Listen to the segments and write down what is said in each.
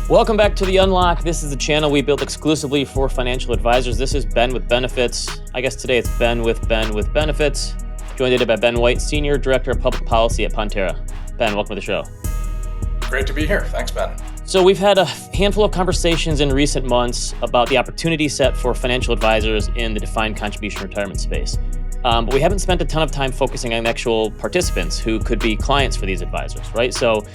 Welcome back to The Unlock. This is a channel we built exclusively for financial advisors. This is Ben with Benefits. I guess today it's Ben with Benefits. Joined today by Ben White, Senior Director of Public Policy at Pontera. Ben, welcome to the show. Great to be here. Thanks, Ben. So we've had a handful of conversations in recent months about the opportunity set for financial advisors in the defined contribution retirement space. But we haven't spent a ton of time focusing on actual participants who could be clients for these advisors, right? So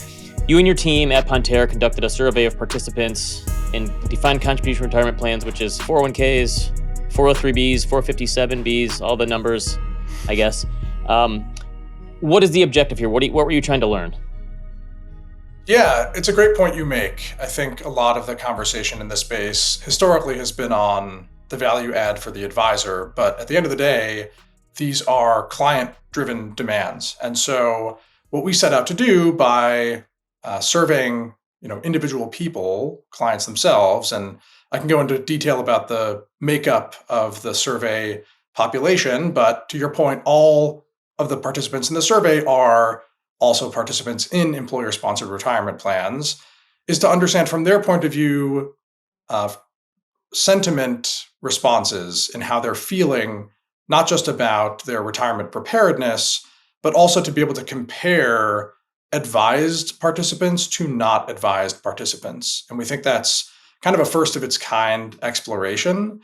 you and your team at Pontera conducted a survey of participants in defined contribution retirement plans, which is 401ks, 403bs, 457bs, all the numbers, I guess. What is the objective here? What were you trying to learn? Yeah, it's a great point you make. I think a lot of the conversation in this space historically has been on the value add for the advisor, but at the end of the day, these are client-driven demands. And so what we set out to do by surveying, individual people, clients themselves, and I can go into detail about the makeup of the survey population, but to your point, all of the participants in the survey are also participants in employer-sponsored retirement plans, is to understand from their point of view sentiment responses and how they're feeling, not just about their retirement preparedness, but also to be able to compare advised participants to not advised participants. And we think that's kind of a first of its kind exploration.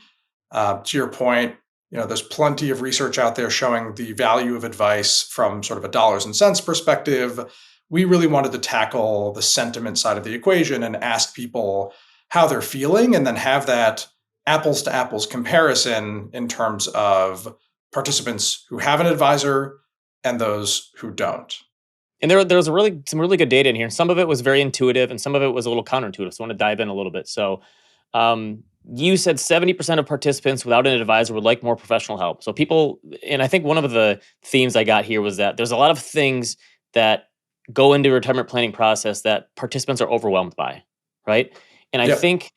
To your point, there's plenty of research out there showing the value of advice from sort of a dollars and cents perspective. We really wanted to tackle the sentiment side of the equation and ask people how they're feeling and then have that apples to apples comparison in terms of participants who have an advisor and those who don't. And there was some really good data in here. Some of it was very intuitive and some of it was a little counterintuitive. So I want to dive in a little bit. So you said 70% of participants without an advisor would like more professional help. So people, and I think one of the themes I got here was that there's a lot of things that go into a retirement planning process that participants are overwhelmed by, right? And I think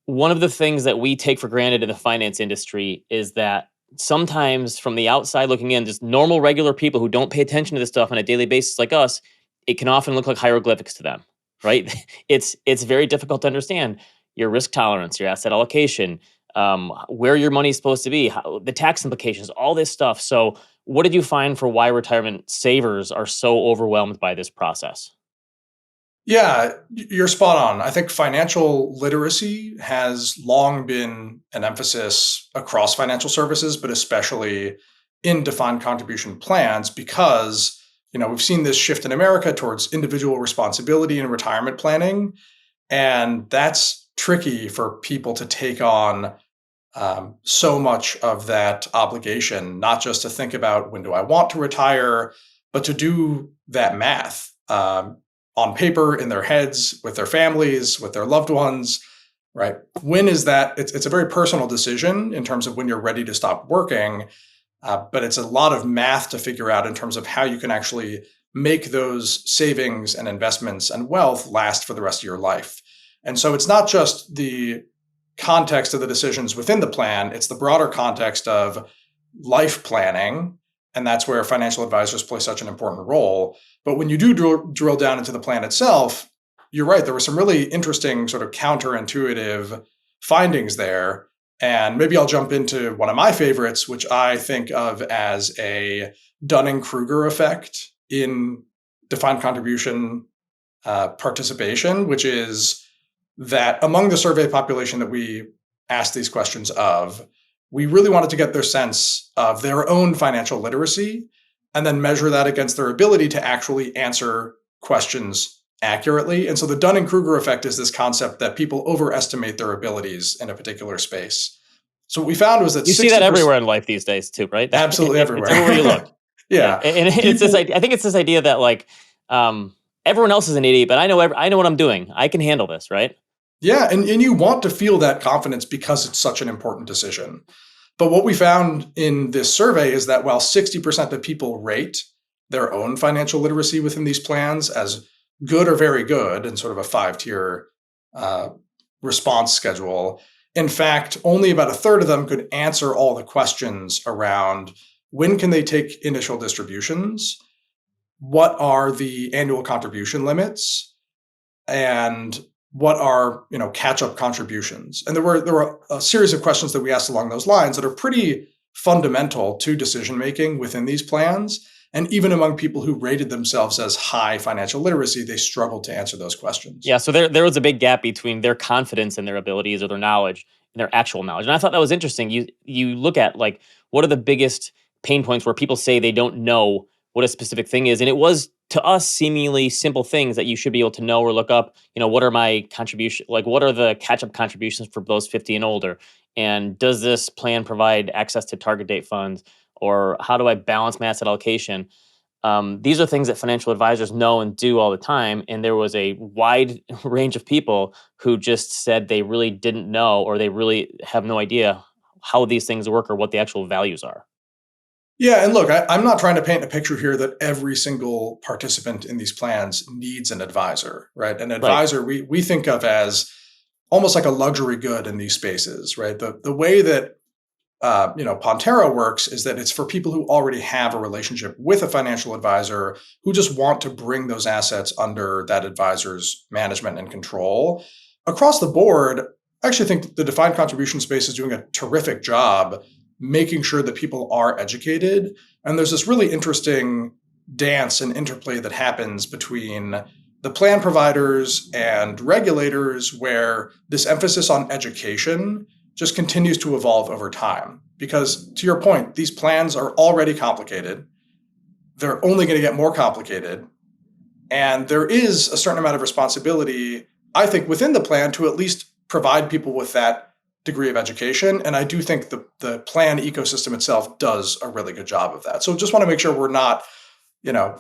one of the things that we take for granted in the finance industry is that sometimes from the outside looking in, just normal, regular people who don't pay attention to this stuff on a daily basis like us, it can often look like hieroglyphics to them, right? It's very difficult to understand your risk tolerance, your asset allocation, where your money is supposed to be, the tax implications, all this stuff. So what did you find for why retirement savers are so overwhelmed by this process? Yeah, you're spot on. I think financial literacy has long been an emphasis across financial services, but especially in defined contribution plans because, we've seen this shift in America towards individual responsibility in retirement planning. And that's tricky for people to take on so much of that obligation, not just to think about when do I want to retire, but to do that math. On paper, in their heads, with their families, with their loved ones, right? When is that? It's a very personal decision in terms of when you're ready to stop working, but it's a lot of math to figure out in terms of how you can actually make those savings and investments and wealth last for the rest of your life. And so it's not just the context of the decisions within the plan, it's the broader context of life planning. And that's where financial advisors play such an important role. But when you do drill down into the plan itself, you're right. There were some really interesting sort of counterintuitive findings there. And maybe I'll jump into one of my favorites, which I think of as a Dunning-Kruger effect in defined contribution participation, which is that among the survey population that we asked these questions of, we really wanted to get their sense of their own financial literacy and then measure that against their ability to actually answer questions accurately. And so the Dunning-Kruger effect is this concept that people overestimate their abilities in a particular space. So what we found was that you see that everywhere in life these days too, right? Absolutely everywhere. It's everywhere you look. Yeah. And it's this. I think it's this idea that everyone else is an idiot, but I know what I'm doing. I can handle this, right? Yeah, and you want to feel that confidence because it's such an important decision. But what we found in this survey is that while 60% of people rate their own financial literacy within these plans as good or very good in sort of a 5-tier response schedule, in fact, only about a third of them could answer all the questions around when can they take initial distributions, what are the annual contribution limits, and what are catch-up contributions? And there were a series of questions that we asked along those lines that are pretty fundamental to decision making within these plans. And even among people who rated themselves as high financial literacy, they struggled to answer those questions. Yeah, so there was a big gap between their confidence in their abilities or their knowledge and their actual knowledge. And I thought that was interesting. You look at like what are the biggest pain points where people say they don't know what a specific thing is, and it was to us seemingly simple things that you should be able to know or look up. What are my contribution? Like what are the catch up contributions for those 50 and older? And does this plan provide access to target date funds? Or how do I balance my asset allocation? These are things that financial advisors know and do all the time. And there was a wide range of people who just said they really didn't know or they really have no idea how these things work or what the actual values are. Yeah, and look, I'm not trying to paint a picture here that every single participant in these plans needs an advisor, right? An Right. advisor we think of as almost like a luxury good in these spaces, right? The way that Pontera works is that it's for people who already have a relationship with a financial advisor who just want to bring those assets under that advisor's management and control. Across the board, I actually think the defined contribution space is doing a terrific job making sure that people are educated. And there's this really interesting dance and interplay that happens between the plan providers and regulators where this emphasis on education just continues to evolve over time. Because to your point, these plans are already complicated. They're only going to get more complicated. And there is a certain amount of responsibility, I think, within the plan to at least provide people with that degree of education. And I do think the plan ecosystem itself does a really good job of that. So just want to make sure we're not, you know,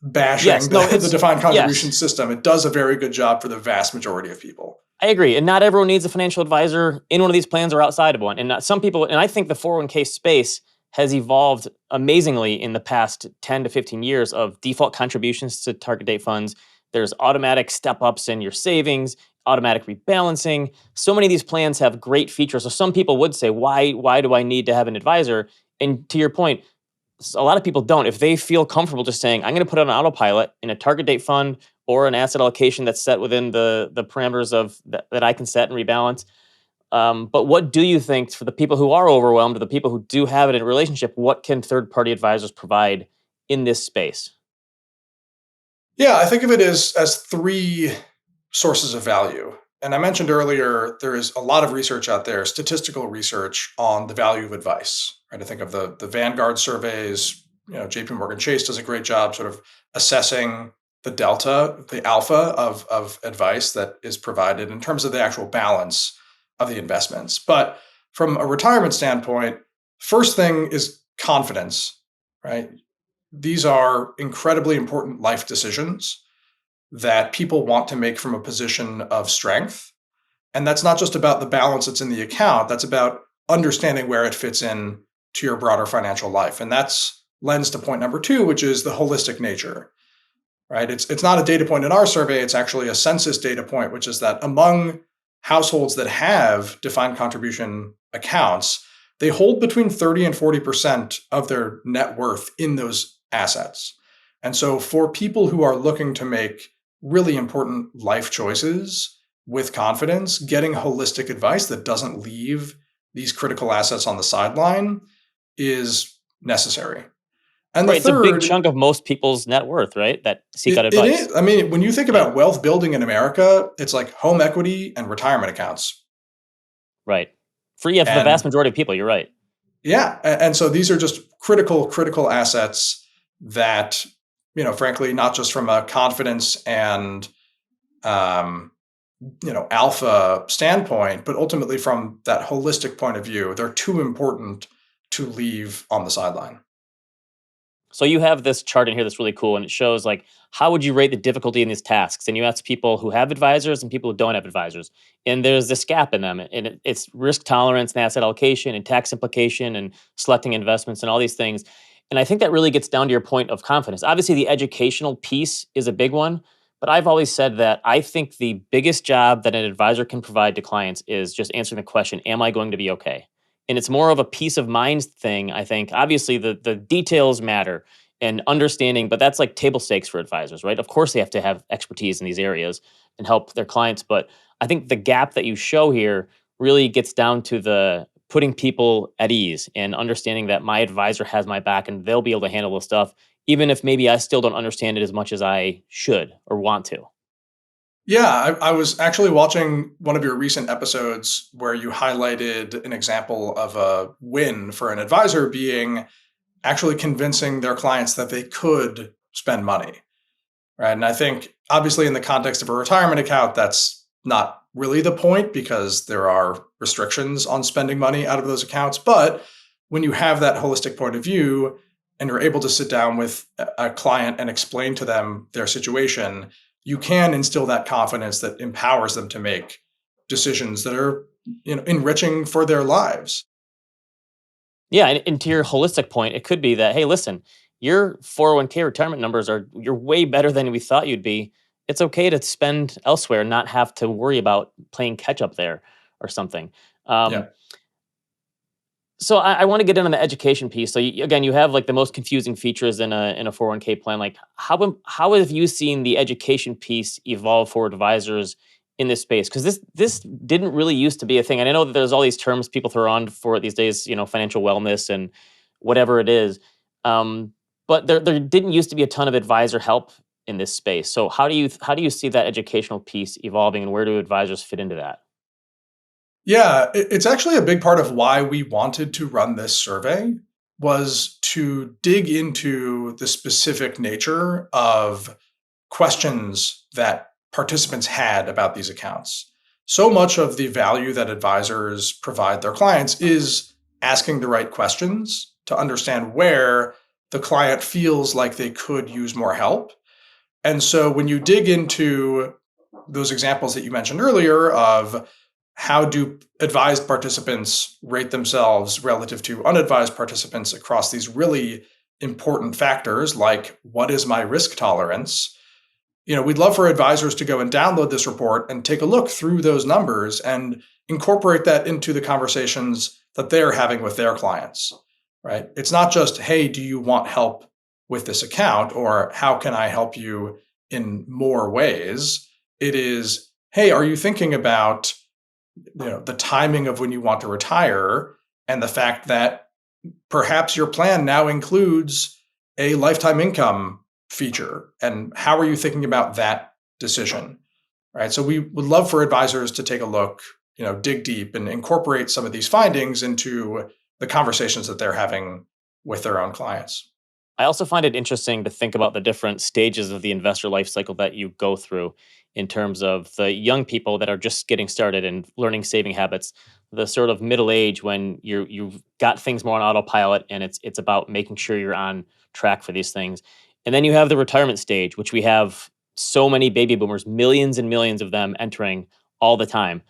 bashing Yes. No. the defined contribution Yes. system. It does a very good job for the vast majority of people. I agree. And not everyone needs a financial advisor in one of these plans or outside of one. And some people, and I think the 401k space has evolved amazingly in the past 10 to 15 years of default contributions to target date funds. There's automatic step ups in your savings, automatic rebalancing. So many of these plans have great features. So some people would say, why do I need to have an advisor? And to your point, a lot of people don't. If they feel comfortable just saying, I'm going to put it on autopilot in a target date fund or an asset allocation that's set within the parameters of that I can set and rebalance. But what do you think for the people who are overwhelmed or the people who do have it in a relationship, what can third party advisors provide in this space? Yeah, I think of it as three sources of value. And I mentioned earlier, there is a lot of research out there, statistical research on the value of advice. Right? I think of the Vanguard surveys. JP Morgan Chase does a great job sort of assessing the delta, the alpha of advice that is provided in terms of the actual balance of the investments. But from a retirement standpoint, first thing is confidence, right? These are incredibly important life decisions that people want to make from a position of strength. And that's not just about the balance that's in the account, that's about understanding where it fits in to your broader financial life. And that's lends to point number two, which is the holistic nature. Right? It's not a data point in our survey, it's actually a census data point, which is that among households that have defined contribution accounts, they hold between 30 and 40% of their net worth in those assets. And so for people who are looking to make really important life choices with confidence, getting holistic advice that doesn't leave these critical assets on the sideline is necessary. And the Right. It's a big third, chunk of most people's net worth, right? That seek out it advice. is. I mean, when you think Yeah. about wealth building in America, it's like home equity and retirement accounts. Right. For the vast And majority of people, you're right. yeah, and so these are just critical assets that, frankly, not just from a confidence and um, alpha standpoint, but ultimately from that holistic point of view, they're too important to leave on the sideline. So you have this chart in here that's really cool, and it shows like how would you rate the difficulty in these tasks? And you ask people who have advisors and people who don't have advisors, and there's this gap in them, and it's risk tolerance and asset allocation and tax implication and selecting investments and all these things. And I think that really gets down to your point of confidence. Obviously, the educational piece is a big one, but I've always said that I think the biggest job that an advisor can provide to clients is just answering the question, "Am I going to be okay?" And it's more of a peace of mind thing, I think. Obviously, the details matter. and understanding, but that's like table stakes for advisors, right? Of course, they have to have expertise in these areas and help their clients. But I think the gap that you show here really gets down to the putting people at ease and understanding that my advisor has my back and they'll be able to handle this stuff, even if maybe I still don't understand it as much as I should or want to. Yeah, I was actually watching one of your recent episodes where you highlighted an example of a win for an advisor being actually convincing their clients that they could spend money, right? And I think obviously in the context of a retirement account, that's not really the point because there are restrictions on spending money out of those accounts. But when you have that holistic point of view and you're able to sit down with a client and explain to them their situation, you can instill that confidence that empowers them to make decisions that are, enriching for their lives. Yeah, and to your holistic point, it could be that, hey, listen, your 401k retirement numbers you're way better than we thought you'd be. It's okay to spend elsewhere, not have to worry about playing catch up there or something. Yeah. Um, so I want to get in on the education piece. So again, you have like the most confusing features in a 401k plan. Like how have you seen the education piece evolve for advisors in this space? Because this didn't really used to be a thing. And I know that there's all these terms people throw on for it these days. Financial wellness and whatever it is. Um, but there didn't used to be a ton of advisor help in this space. So how do you see that educational piece evolving, and where do advisors fit into that? Yeah, it's actually a big part of why we wanted to run this survey was to dig into the specific nature of questions that participants had about these accounts. So much of the value that advisors provide their clients is asking the right questions to understand where the client feels like they could use more help. And so when you dig into those examples that you mentioned earlier of how do advised participants rate themselves relative to unadvised participants across these really important factors like what is my risk tolerance, we'd love for advisors to go and download this report and take a look through those numbers and incorporate that into the conversations that they're having with their clients, right? It's not just, hey, do you want help with this account or how can I help you in more ways? It is, hey, are you thinking about the timing of when you want to retire and the fact that perhaps your plan now includes a lifetime income feature, and how are you thinking about that decision, right? So we would love for advisors to take a look, dig deep and incorporate some of these findings into the conversations that they're having with their own clients. I also find it interesting to think about the different stages of the investor life cycle that you go through in terms of the young people that are just getting started and learning saving habits, the sort of middle age when you've got things more on autopilot and it's about making sure you're on track for these things. And then you have the retirement stage, which we have so many baby boomers, millions and millions of them entering all the time.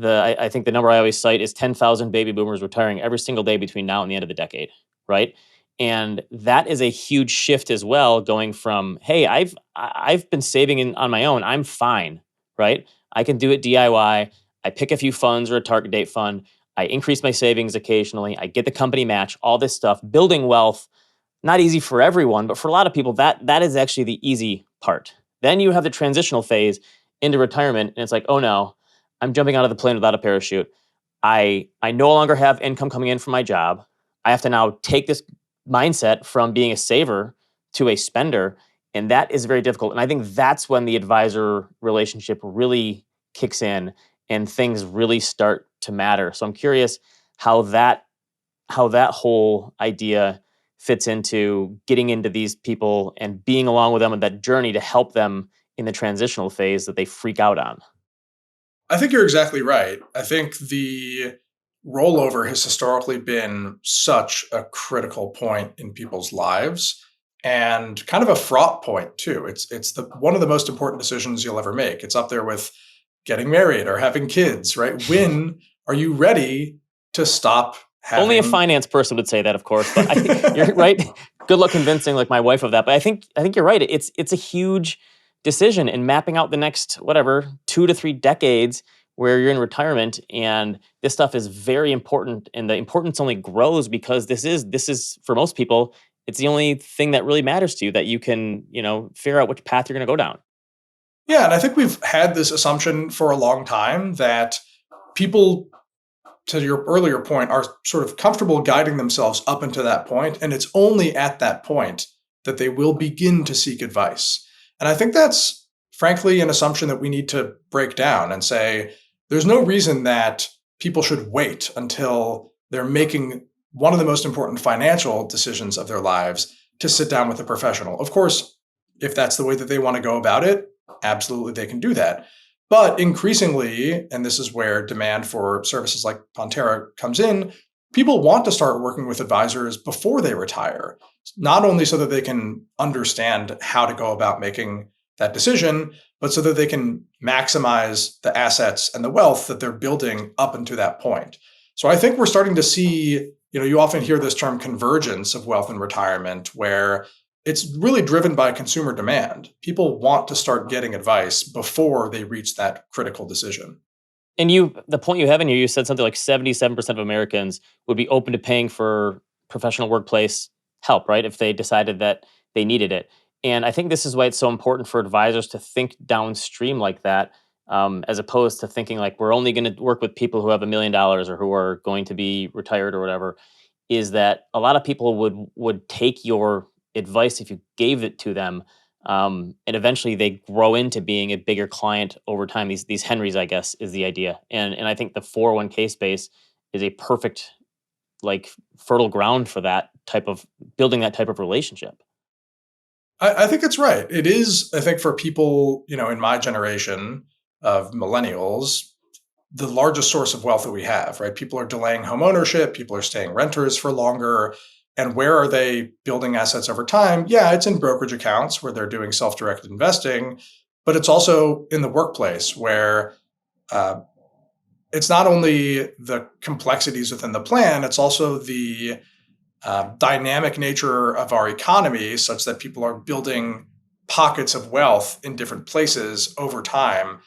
I think the number I always cite is 10,000 baby boomers retiring every single day between now and the end of the decade, right? And that is a huge shift as well, going from, hey, I've been saving on my own. I'm fine, right? I can do it DIY. I pick a few funds or a target date fund. I increase my savings occasionally. I get the company match, all this stuff. Building wealth, not easy for everyone, but for a lot of people, that is actually the easy part. Then you have the transitional phase into retirement, and it's like, oh no, I'm jumping out of the plane without a parachute. I no longer have income coming in from my job. I have to now take this mindset from being a saver to a spender. And that is very difficult. And I think that's when the advisor relationship really kicks in and things really start to matter. So I'm curious how that whole idea fits into getting into these people and being along with them on that journey to help them in the transitional phase that they freak out on. I think you're exactly right. I think the rollover has historically been such a critical point in people's lives and kind of a fraught point too. It's the one of the most important decisions you'll ever make. It's up there with getting married or having kids, right? When are you ready to stop Only a having finance person would say that, of course, but I think you're right. Good luck convincing like my wife of that. But I think you're right. It's a huge decision in mapping out the next whatever 2 to 3 decades where you're in retirement, and this stuff is very important, and the importance only grows because this is for most people It's the only thing that really matters to you that you can, figure out which path you're going to go down. Yeah, and I think we've had this assumption for a long time that people, to your earlier point, are sort of comfortable guiding themselves up until that point, and it's only at that point that they will begin to seek advice. And I think that's frankly an assumption that we need to break down and say there's no reason that people should wait until they're making one of the most important financial decisions of their lives to sit down with a professional. Of course, if that's the way that they want to go about it, absolutely they can do that. But increasingly, and this is where demand for services like Pontera comes in, people want to start working with advisors before they retire, not only so that they can understand how to go about making that decision, but so that they can maximize the assets and the wealth that they're building up until that point. So I think we're starting to see, you often hear this term convergence of wealth and retirement, where it's really driven by consumer demand. People want to start getting advice before they reach that critical decision. And the point you have in here, you said something like 77% of Americans would be open to paying for professional workplace help, right? If they decided that they needed it. And I think this is why it's so important for advisors to think downstream like that, as opposed to thinking like we're only going to work with people who have $1 million or who are going to be retired or whatever. Is that a lot of people would take your advice if you gave it to them, and eventually they grow into being a bigger client over time. These Henrys, I guess, is the idea, and I think the 401k space is a perfect, like, fertile ground for that type of building that type of relationship. I think it's right. It is, I think, for people, in my generation of millennials, the largest source of wealth that we have, right? People are delaying home ownership, people are staying renters for longer. And where are they building assets over time? Yeah, it's in brokerage accounts where they're doing self directed investing, but it's also in the workplace where uh, it's not only the complexities within the plan, it's also the dynamic nature of our economy, such that people are building pockets of wealth in different places over time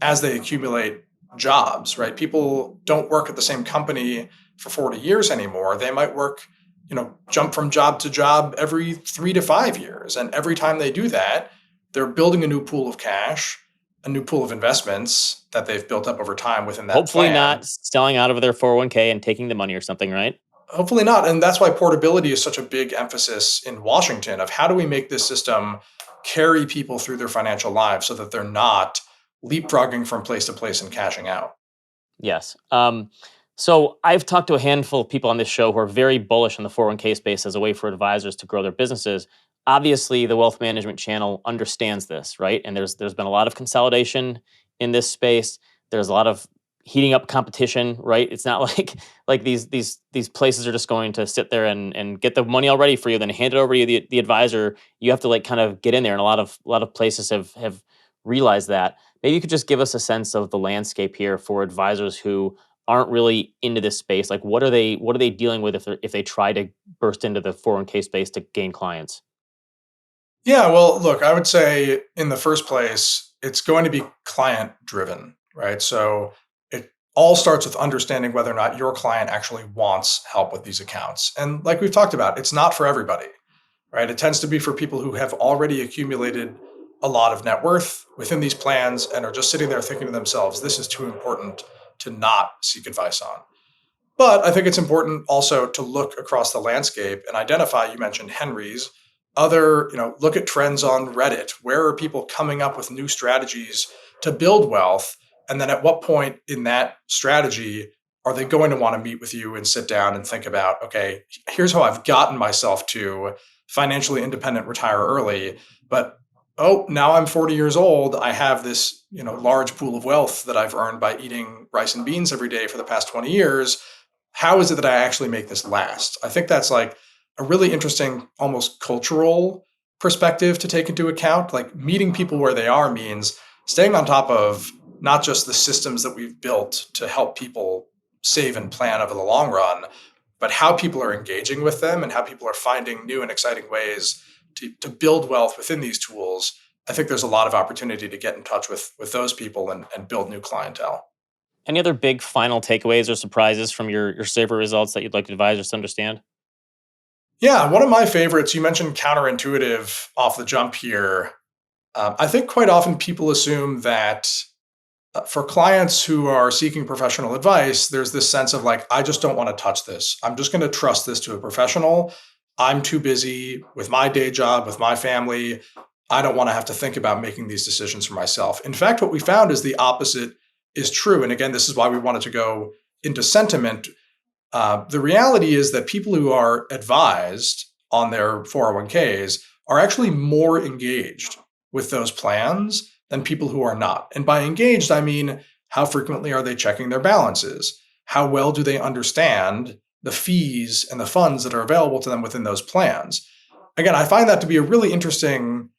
as they accumulate jobs, right? People don't work at the same company for 40 years anymore. They might work, jump from job to job every 3 to 5 years. And every time they do that, they're building a new pool of cash, a new pool of investments that they've built up over time within that Hopefully, plan. not selling out of their 401k and taking the money or something, right? Hopefully not. And that's why portability is such a big emphasis in Washington of how do we make this system carry people through their financial lives so that they're not leapfrogging from place to place and cashing out. Yes. So I've talked to a handful of people on this show who are very bullish on the 401k space as a way for advisors to grow their businesses. Obviously, the wealth management channel understands this, right? And there's been a lot of consolidation in this space. There's a lot of heating up competition, right? It's not like these places are just going to sit there and get the money all ready for you, then hand it over to you, the advisor. You have to like kind of get in there, and a lot of places have realized that. Maybe you could just give us a sense of the landscape here for advisors who aren't really into this space. Like, what are they dealing with if they try to burst into the 401k space to gain clients? Yeah, well, look, I would say in the first place, it's going to be client driven, right? So it all starts with understanding whether or not your client actually wants help with these accounts. And like we've talked about, it's not for everybody, right? It tends to be for people who have already accumulated a lot of net worth within these plans and are just sitting there thinking to themselves, this is too important to not seek advice on. But I think it's important also to look across the landscape and identify, you mentioned Henry's, look at trends on Reddit. Where are people coming up with new strategies to build wealth? And then at what point in that strategy are they going to want to meet with you and sit down and think about, okay, here's how I've gotten myself to financially independent, retire early, but oh, now I'm 40 years old. I have this, large pool of wealth that I've earned by eating rice and beans every day for the past 20 years. How is it that I actually make this last? I think that's like a really interesting, almost cultural perspective to take into account. Like meeting people where they are means staying on top of not just the systems that we've built to help people save and plan over the long run, but how people are engaging with them and how people are finding new and exciting ways to build wealth within these tools. I think there's a lot of opportunity to get in touch with those people and build new clientele. Any other big final takeaways or surprises from your survey results that you'd like advisors to understand? Yeah, one of my favorites, you mentioned counterintuitive off the jump here. I think quite often people assume that for clients who are seeking professional advice, there's this sense of like, I just don't want to touch this. I'm just going to trust this to a professional. I'm too busy with my day job, with my family. I don't want to have to think about making these decisions for myself. In fact, what we found is the opposite is true. And again, this is why we wanted to go into sentiment. The reality is that people who are advised on their 401ks are actually more engaged with those plans than people who are not. And by engaged, I mean how frequently are they checking their balances? How well do they understand the fees and the funds that are available to them within those plans? Again, I find that to be a really interesting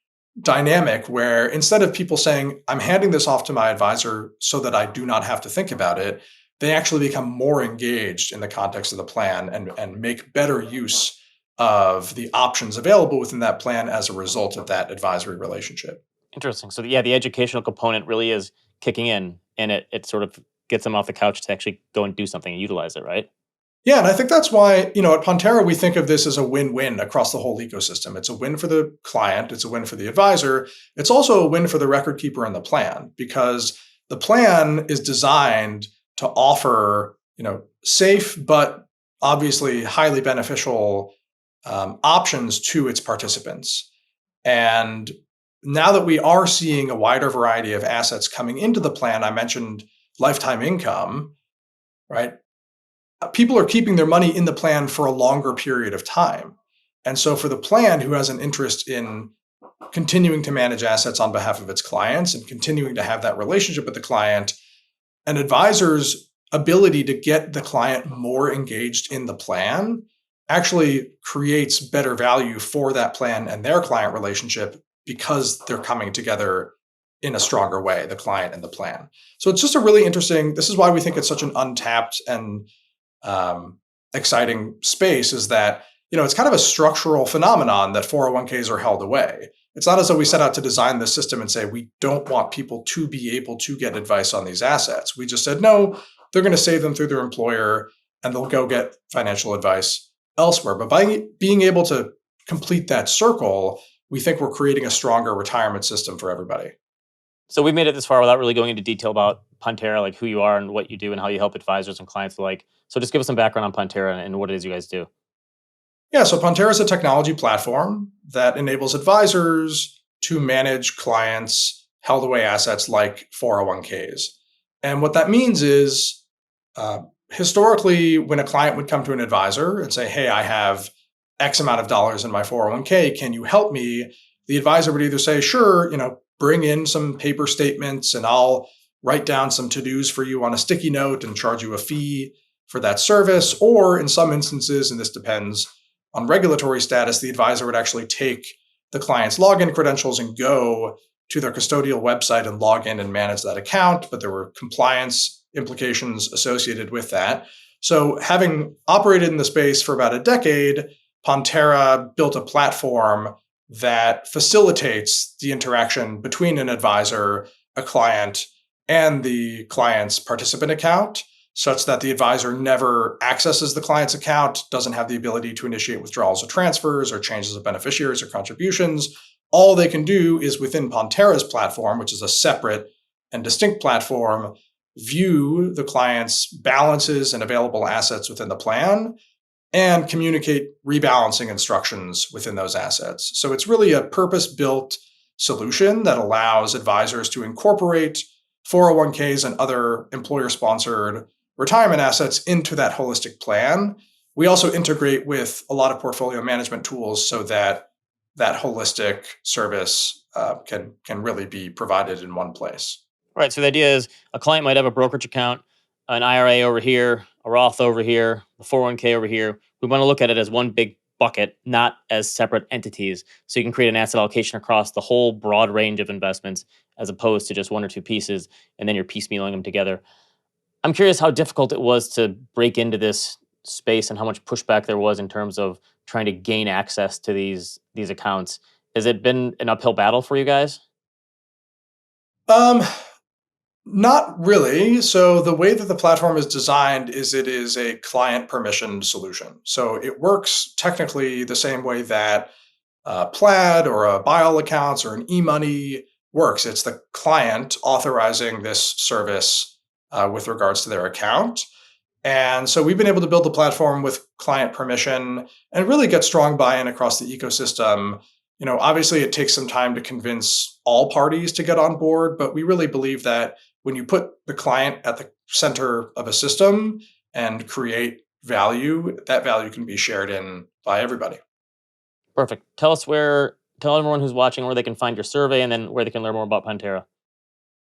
dynamic where instead of people saying, I'm handing this off to my advisor so that I do not have to think about it, they actually become more engaged in the context of the plan and make better use of the options available within that plan as a result of that advisory relationship. Interesting. So yeah, the educational component really is kicking in, and it sort of gets them off the couch to actually go and do something and utilize it, right? Yeah, and I think that's why, at Pontera, we think of this as a win win across the whole ecosystem. It's a win for the client, it's a win for the advisor. It's also a win for the record keeper and the plan because the plan is designed to offer, safe but obviously highly beneficial options to its participants. And now that we are seeing a wider variety of assets coming into the plan, I mentioned lifetime income, right? People are keeping their money in the plan for a longer period of time. And so, for the plan who has an interest in continuing to manage assets on behalf of its clients and continuing to have that relationship with the client, an advisor's ability to get the client more engaged in the plan actually creates better value for that plan and their client relationship because they're coming together in a stronger way, the client and the plan. So it's just a really interesting, this is why we think it's such an untapped and um, exciting space is that it's kind of a structural phenomenon that 401ks are held away. It's not as though we set out to design the system and say we don't want people to be able to get advice on these assets. We just said no, they're going to save them through their employer and they'll go get financial advice elsewhere. But by being able to complete that circle, we think we're creating a stronger retirement system for everybody. So we made it this far without really going into detail about Pontera, like who you are and what you do and how you help advisors and clients alike. So just give us some background on Pontera and what it is you guys do. Yeah, so Pontera is a technology platform that enables advisors to manage clients' held away assets like 401ks. And what that means is uh, historically, when a client would come to an advisor and say, hey, I have X amount of dollars in my 401k, can you help me? The advisor would either say, sure, bring in some paper statements and I'll write down some to dos for you on a sticky note and charge you a fee for that service. Or in some instances, and this depends on regulatory status, the advisor would actually take the client's login credentials and go to their custodial website and log in and manage that account. But there were compliance implications associated with that. So, having operated in the space for about a decade, Pontera built a platform that facilitates the interaction between an advisor, a client, and the client's participant account such that the advisor never accesses the client's account, doesn't have the ability to initiate withdrawals or transfers or changes of beneficiaries or contributions. All they can do is within Pontera's platform, which is a separate and distinct platform, view the client's balances and available assets within the plan and communicate rebalancing instructions within those assets. So it's really a purpose built solution that allows advisors to incorporate 401ks and other employer sponsored retirement assets into that holistic plan. We also integrate with a lot of portfolio management tools so that that holistic service can really be provided in one place. Right. So the idea is a client might have a brokerage account, an IRA over here, a Roth over here, a 401k over here. We want to look at it as one big bucket, not as separate entities. So you can create an asset allocation across the whole broad range of investments as opposed to just one or two pieces, and then you're piecemealing them together. I'm curious how difficult it was to break into this space and how much pushback there was in terms of trying to gain access to these accounts. Has it been an uphill battle for you guys? Um, Not really. So the way that the platform is designed is it is a client permissioned solution. So it works technically the same way that Plaid or a Bile accounts or an eMoney works. It's the client authorizing this service with regards to their account. And so we've been able to build the platform with client permission and really get strong buy-in across the ecosystem. Obviously it takes some time to convince all parties to get on board, but we really believe that when you put the client at the center of a system and create value, that value can be shared in by everybody. Perfect. Tell everyone who's watching where they can find your survey and then where they can learn more about Pontera.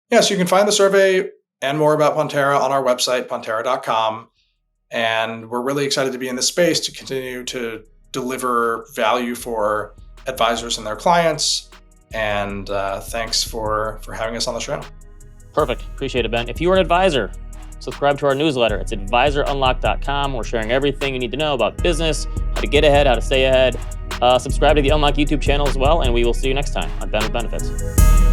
Yes, you can find the survey and more about Pontera on our website, pontera.com. And we're really excited to be in this space to continue to deliver value for advisors and their clients. And thanks for having us on the show. Perfect. Appreciate it, Ben. If you are an advisor, subscribe to our newsletter. It's advisorunlock.com. We're sharing everything you need to know about business, how to get ahead, how to stay ahead. Subscribe to the Unlock YouTube channel as well, and we will see you next time on Ben with Benefits.